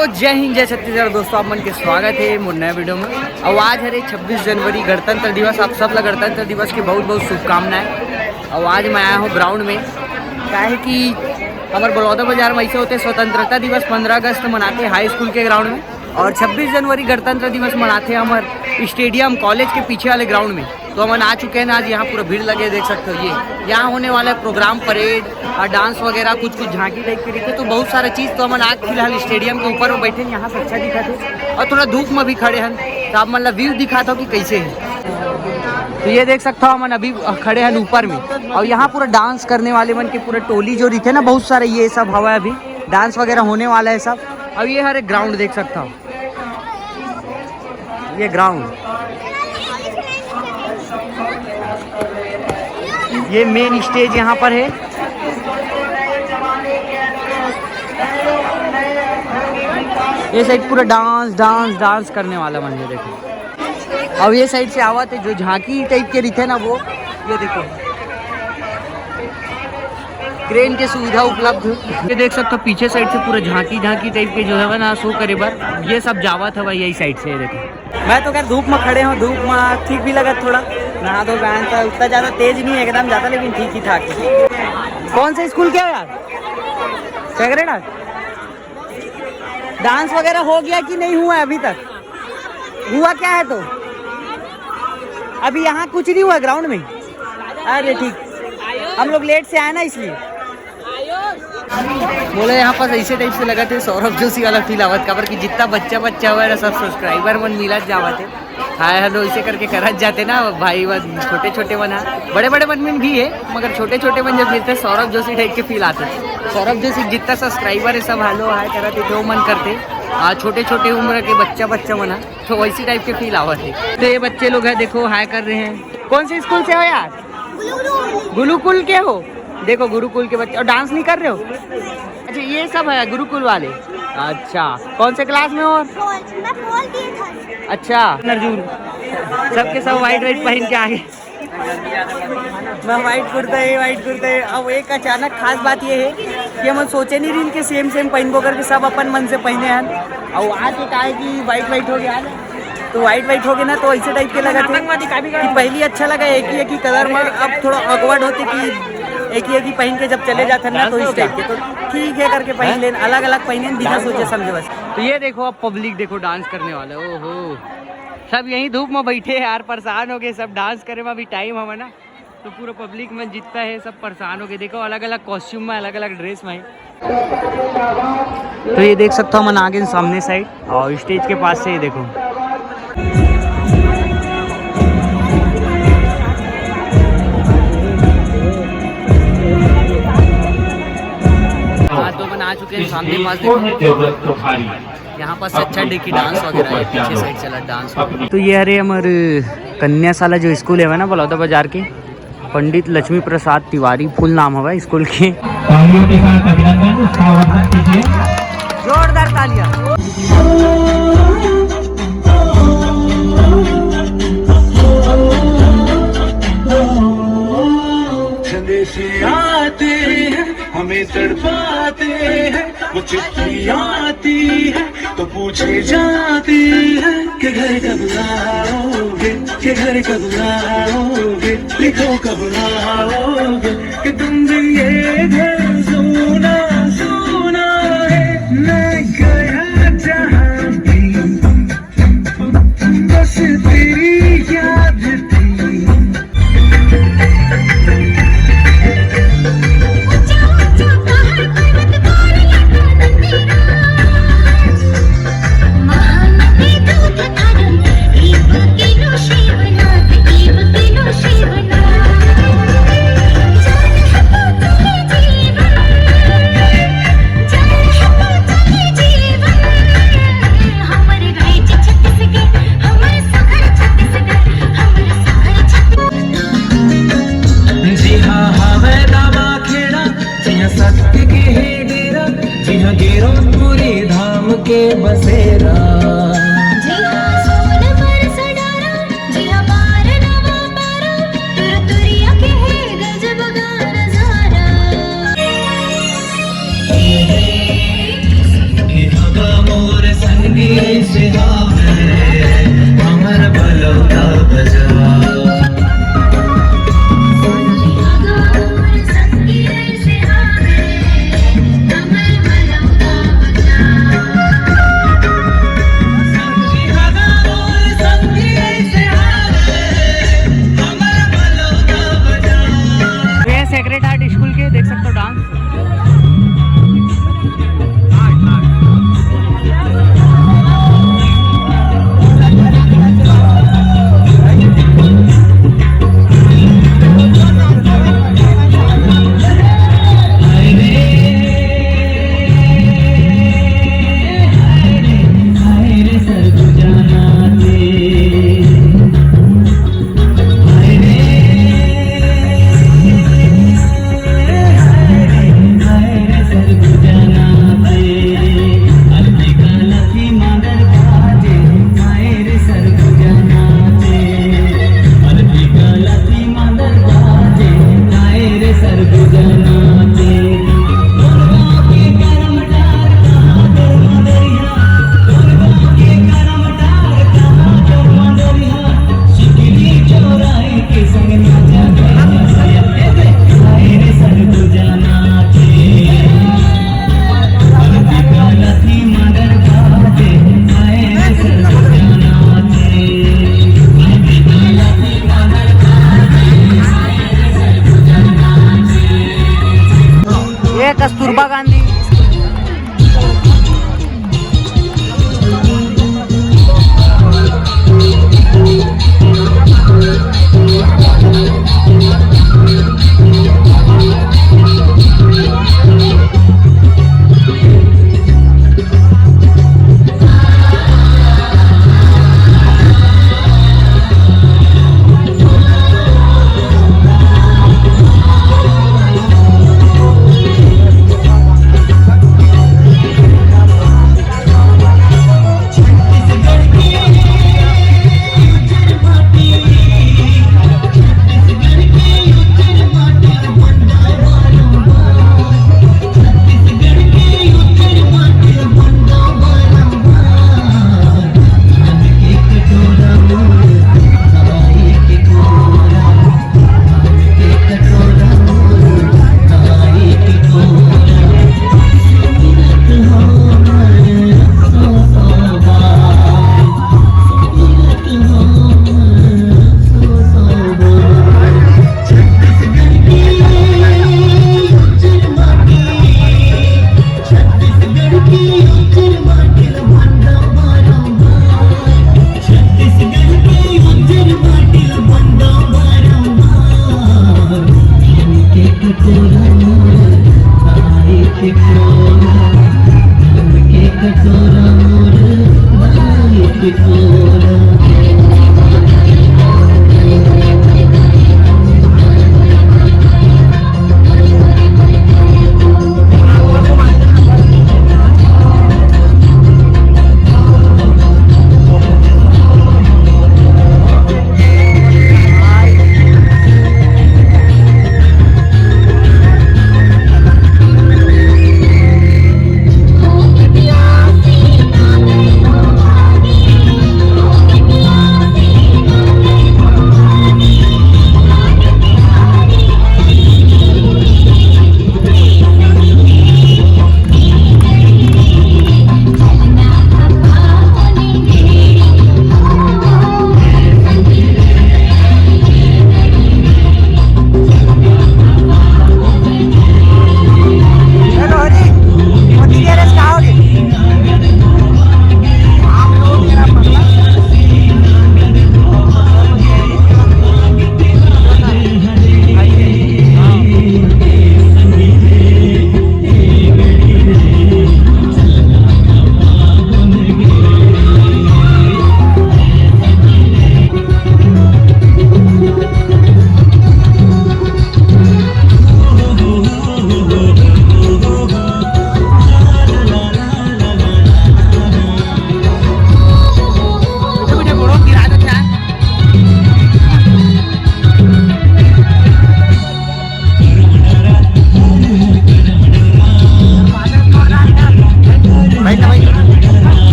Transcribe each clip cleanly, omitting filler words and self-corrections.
जय हिंद जय छत्तीसगढ़ दोस्तों, आप मन के स्वागत है मोर नया वीडियो में। और आज है 26 जनवरी गणतंत्र दिवस। आप सब लोग गणतंत्र दिवस की बहुत बहुत शुभकामनाएं। और आज मैं आया हूँ ग्राउंड में, क्या है कि हमारे बड़ौदा बाजार में ऐसे होते स्वतंत्रता दिवस 15 अगस्त मनाते हाई स्कूल के ग्राउंड में, और 26 जनवरी गणतंत्र दिवस मनाते हैं हमारे स्टेडियम कॉलेज के पीछे वाले ग्राउंड में। तो हम आ चुके हैं आज, यहाँ पूरा भीड़ लगे देख सकते हो। ये यहाँ होने वाला प्रोग्राम, परेड और डांस वगैरह कुछ झांकी टाइप के दिखे, तो बहुत सारा चीज़। तो हम आज फिलहाल स्टेडियम के ऊपर में बैठे, यहाँ से अच्छा दिखा थे और थोड़ा धूप में भी खड़े हैं, तो आप मतलब व्यू दिखाता हो कि कैसे है। तो ये देख सकते हो, हम अभी खड़े हैं ऊपर में, और यहाँ पूरा डांस करने वाले मन के पूरा टोली जो दिखे ना, बहुत सारे ये सब हवा है, अभी डांस वगैरह होने वाला है सब। अब ये हर एक ग्राउंड देख सकता हूँ, ये ग्राउंड, ये मेन स्टेज यहाँ पर है। ये साइड पूरा डांस डांस डांस करने वाला मन है, देखो। अब ये साइड से आवत है जो झांकी टाइप के रिथे ना, वो ये देखो, क्रेन के सुविधा उपलब्ध। ये देख सकते हो पीछे साइड से पूरा झांकी झांकी टाइप के जो है ना शो करे बार, ये सब जावत है भाई यही साइड से। देखो मैं तो क्या धूप में खड़े हूँ, धूप में ठीक भी लगा, थोड़ा नहा दो बहन, तो उतना ज़्यादा तेज नहीं है एकदम ज़्यादा, लेकिन ठीक ही ठाक है। कौन सा स्कूल क्या है यार, सेक्रेट आर्ट? डांस वगैरह हो गया कि नहीं हुआ है अभी तक? हुआ क्या है? तो अभी यहाँ कुछ नहीं हुआ ग्राउंड में। अरे ठीक, हम लोग लेट से आए ना इसलिए। बोले यहाँ पर ऐसे टाइप से लगा थे सौरभ जोशी वाला फील आवत, खबर कि जितना बच्चा हुआ है सब सब्सक्राइबर मन मिलत जावत है, हाय हेलो ऐसे करके करत जाते ना भाई। छोटे छोटे मन है, बड़े बड़े मन में भी है, मगर छोटे छोटे मन जब मिलते सौरभ जोशी टाइप के फील आते। सौरभ जोशी जितना सब्सक्राइबर है सब हेलो हाय करते जो मन करते, छोटे छोटे उम्र के बच्चा मन है, तो वैसी टाइप के फील आवत है। तो ये बच्चे लोग है देखो हाय कर रहे हैं। कौन से स्कूल से हो यार? गुरुकुल के हो? देखो गुरुकुल के बच्चे, और डांस नहीं कर रहे हो? अच्छा ये सब है गुरुकुल वाले। अच्छा कौन से क्लास में हो? अच्छा अर्जुन, सबके सब वाइट पहन के आगे। मैं वाइट कुर्ता है। अब एक अचानक खास बात ये है कि हम सोचे नहीं रही कि सेम पहन करके सब अपन मन से पहने हैं, और आज के का है कि वाइट हो गया, तो वाइट हो गए ना, तो ऐसे टाइप के लगा थे कि पहले अच्छा लगा एक ही कलर में, अब थोड़ा ऑकवर्ड होते कि एक ही पहन के जब चले जाते ना, तो इस टाइप के, तो ठीक है करके पहन लें, अलग अलग पहने बिना सोचे समझे बस। तो ये देखो अब पब्लिक देखो डांस करने वाला, ओहो सब यही धूप में बैठे हैं यार, परेशान हो गए सब डांस करे में। अभी टाइम हमें ना, तो पूरा पब्लिक में जितना है सब परेशान हो गए। देखो अलग अलग कॉस्ट्यूम में, अलग अलग ड्रेस में। तो ये देख सकता हूँ मन आगे सामने साइड, और स्टेज के पास से ये देखो। तो मन आ चुके हैं सामने पास, देखो यहाँ पर अच्छा देखी डांस वगैरह है, पीछे साइड चला डांस। तो ये अरे हमारे कन्याशाला जो स्कूल है ना बड़ौदा बाजार के, पंडित लक्ष्मी प्रसाद तिवारी फुल नाम है स्कूल के। जोरदार तालियां। आते हैं हमें तड़पाते हैं, वो चिट्ठी आती है तो पूछे जाती है कि घर कब आओगे, कि घर कब आओगे, लिखो कब आओगे, कि तुम दिन ये घर सोना सोना है। मैं गया जहाँ भी बस तेरी याद थी। के बसेरा कस्तूरबा गांधी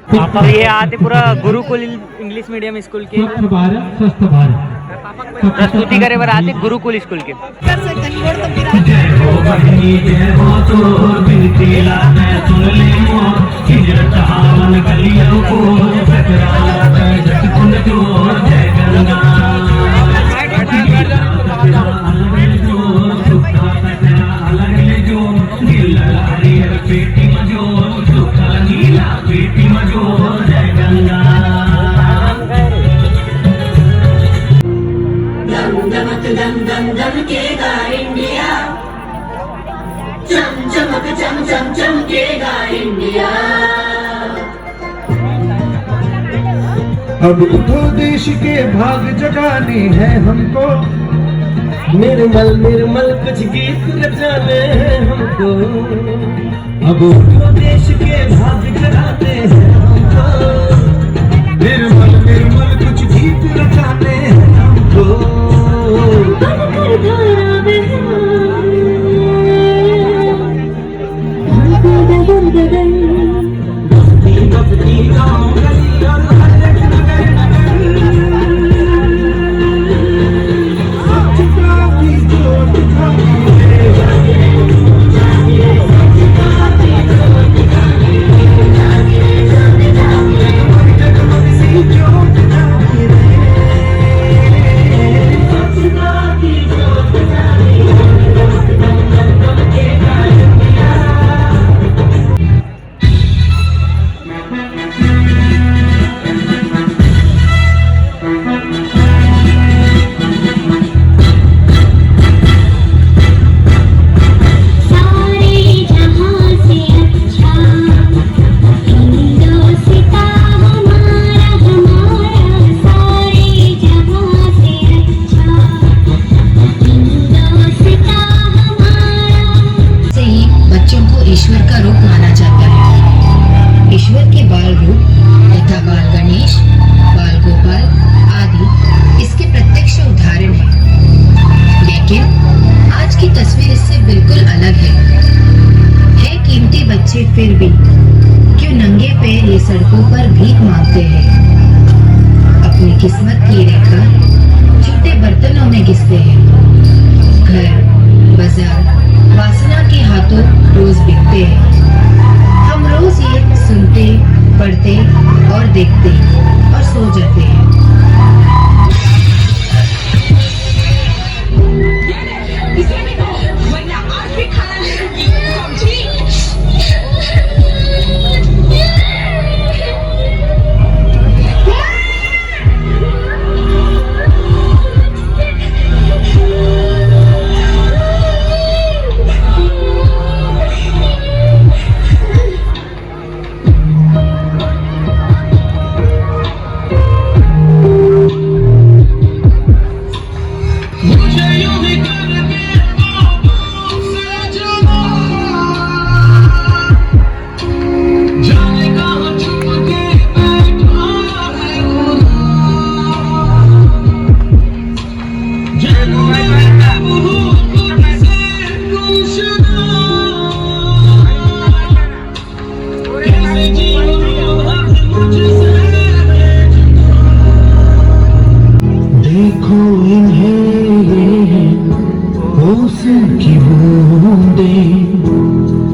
पापा ये आते पूरा गुरुकुल इंग्लिश मीडियम स्कूल के स्वच्छ भारत स्वस्थ भारत प्रस्तुति करे बर आते गुरुकुल स्कूल के अब उठो देश के भाग जगाने हैं हमको, निर्मल निर्मल कुछ गीत रचाने हैं हमको। अब उठो देश के भाग जगाने हैं हमको, निर्मल निर्मल कुछ गीत रचाने हैं हमको। फिर भी क्यों नंगे पैर ये सड़कों पर भीख मांगते हैं, अपनी किस्मत की रेखा छोटे बर्तनों में घिसते हैं। घर बाजार वासना के हाथों रोज बिकते हैं। हम रोज ये सुनते, पढ़ते और देखते और सो जाते हैं।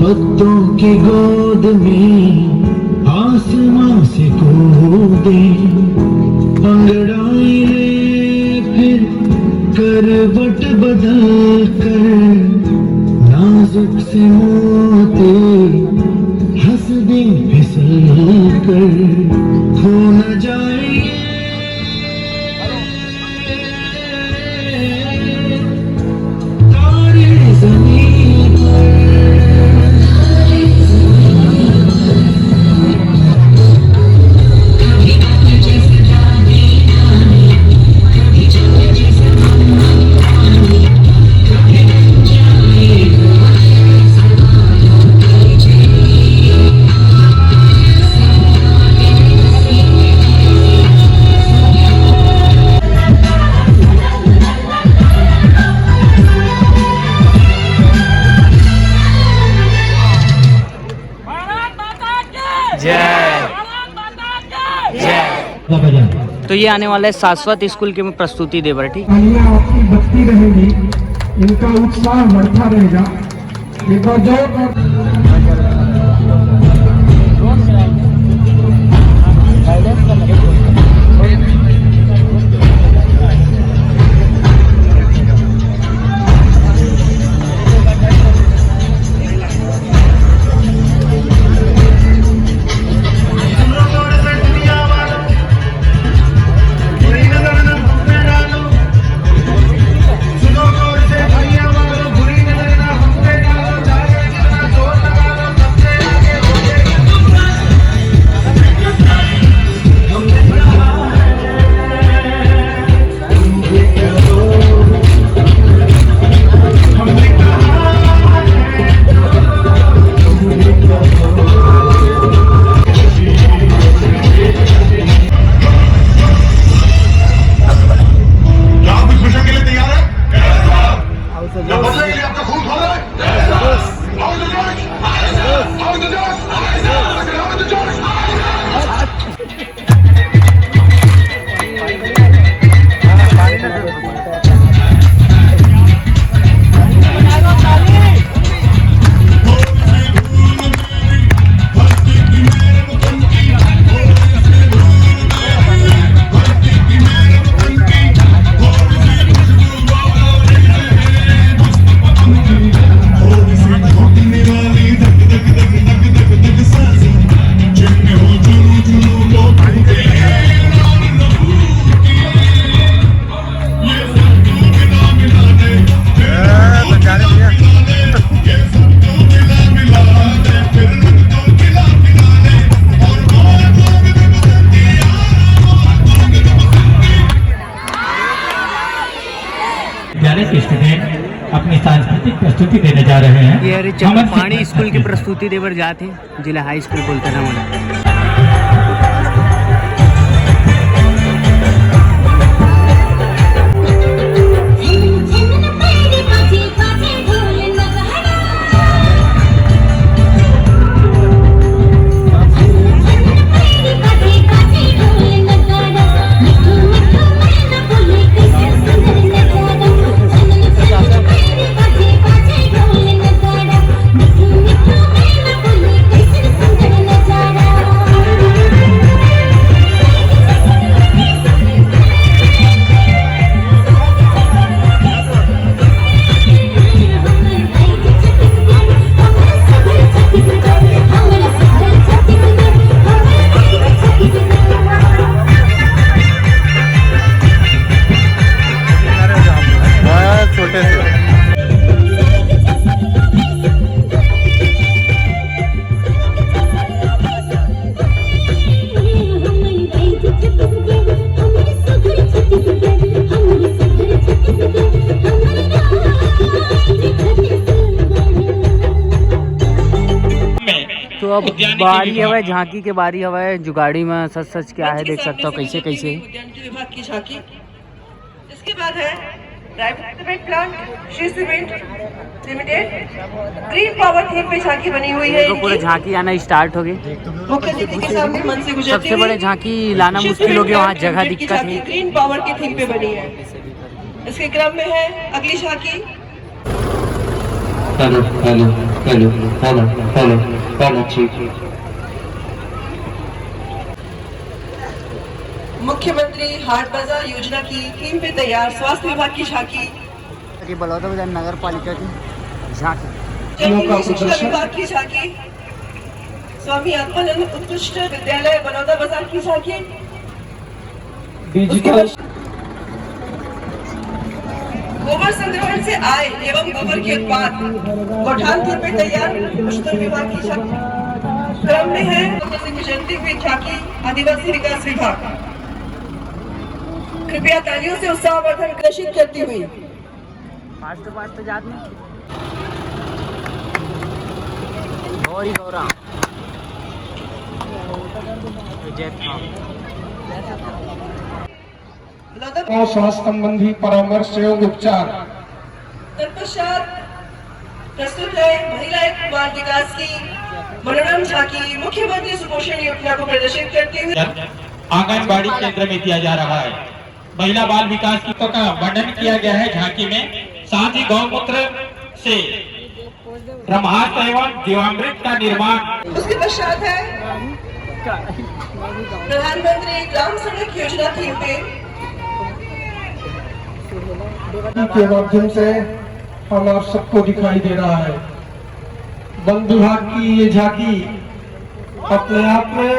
पत्तों की गोद में आसमां से कूदे, अंगड़ाई ले फिर करवट बदल कर, नाजुक से मोते हंस दे फिसल कर, खो न जाएंगे तारे ज़मीन पर। बजाएं। तो ये आने वाला है शाश्वत स्कूल की प्रस्तुति देवर, ठीक। कहानियाँ आपकी बचती रहेंगी, इनका उत्साह बढ़ता रहेगा। एक बार जोर विद्यालय के स्टूडेंट अपनी सांस्कृतिक प्रस्तुति देने जा रहे हैं। ये अरे चंपाणी स्कूल की प्रस्तुति देवर जाते जिला हाई स्कूल बोलते ना मुझे। तो अब बारी हवा है, झांकी के बारी हवा है। जुगाड़ी में सच सच क्या है देख सकते हो कैसे कैसे। उद्यान के विभाग की झांकी। इसके बाद है Raipur cement plant, Shri cement limited. Green power theme पे झांकी बनी हुई है। तो पूरे झांकी आना स्टार्ट हो गई। मुख्य अतिथि के सामने मन से गुजरती सबसे बड़े झांकी लाना मुश्किल हो गया, वहाँ जगह दिक्कत है। ग्रीन पावर की थीम पे बनी है। इसके क्रम में है अगली झांकी। Hello hello hello hello hello hello ठीक। मुख्यमंत्री हाट बाजार योजना की थीम पे तैयार स्वास्थ्य विभाग की झांकी। बलौदा बाजार नगर पालिका की झांकी। जनहित शिक्षा विभाग की झांकी। स्वामी आत्मानंद उत्कृष्ट विद्यालय बलौदा बाजार की झांकी। डिजिटल गोबर संग्रहण से आय एवं गोबर के उत्पाद गौठान थीम पे तैयार पशुधन विभाग की झांकी। क्रम में है जयंती हुई झांकी आदिवासी विकास विभाग। कृपया तालियों से उत्साहवर्धन घोषित करती हुई फास्ट जात में गौरी गौरा स्वास्थ्य संबंधी परामर्श एवं उपचार। तत्पश्चात प्रस्तुत है महिला एवं बाल विकास की मनोरम झांकी। मुख्यमंत्री सुपोषण योजना को प्रदर्शित करती हुई आंगनबाड़ी केंद्र में दिया जा रहा है। महिला बाल विकास की का वर्णन किया गया है झांकी में। साथ ही गौमूत्र से ब्रह्मास्त्र एवं जीवामृत का निर्माण। उसके पश्चात है प्रधानमंत्री ग्राम सड़क योजना थीम पे के माध्यम से हम आप सबको दिखाई दे रहा है। वन विभाग की ये झांकी अपने आप में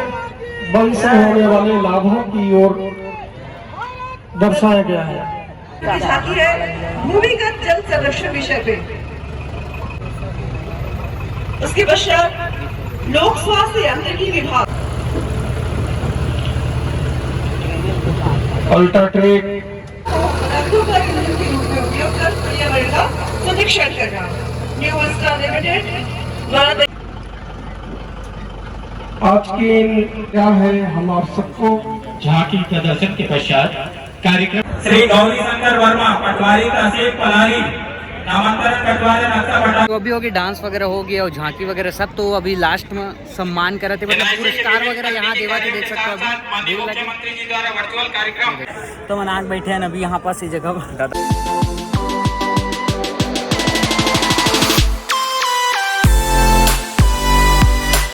वन से होने वाले लाभों की ओर दर्शाया गया है। ये झांकी है भूमिगत जल संरक्षण विषय पे। उसके पश्चात लोक स्वास्थ्य यांत्रिकी विभाग अल्ट्राट्रेक पदार्थों का ईंधन के रूप में उपयोग कर पर्यावरण का संरक्षण करना। न्यू विस्टा लिमिटेड द्वारा आज के क्या है हम आप सबको झांकी प्रदर्शन के पश्चात कार्यक्रम श्री गौरी शंकर वर्मा पटवारी तहसील पलारी नामांतरण पटवारी नक्शा पटा तो अभी होगी डांस वगैरह हो गया और झांकी वगैरह सब। तो अभी लास्ट में सम्मान करे थे, मतलब पुरस्कार वगैरह यहाँ देवा के देख सकते हो। मुख्यमंत्री जी द्वारा वर्चुअल कार्यक्रम तो मनाक बैठे हैं अभी यहाँ पास इस जगह पर।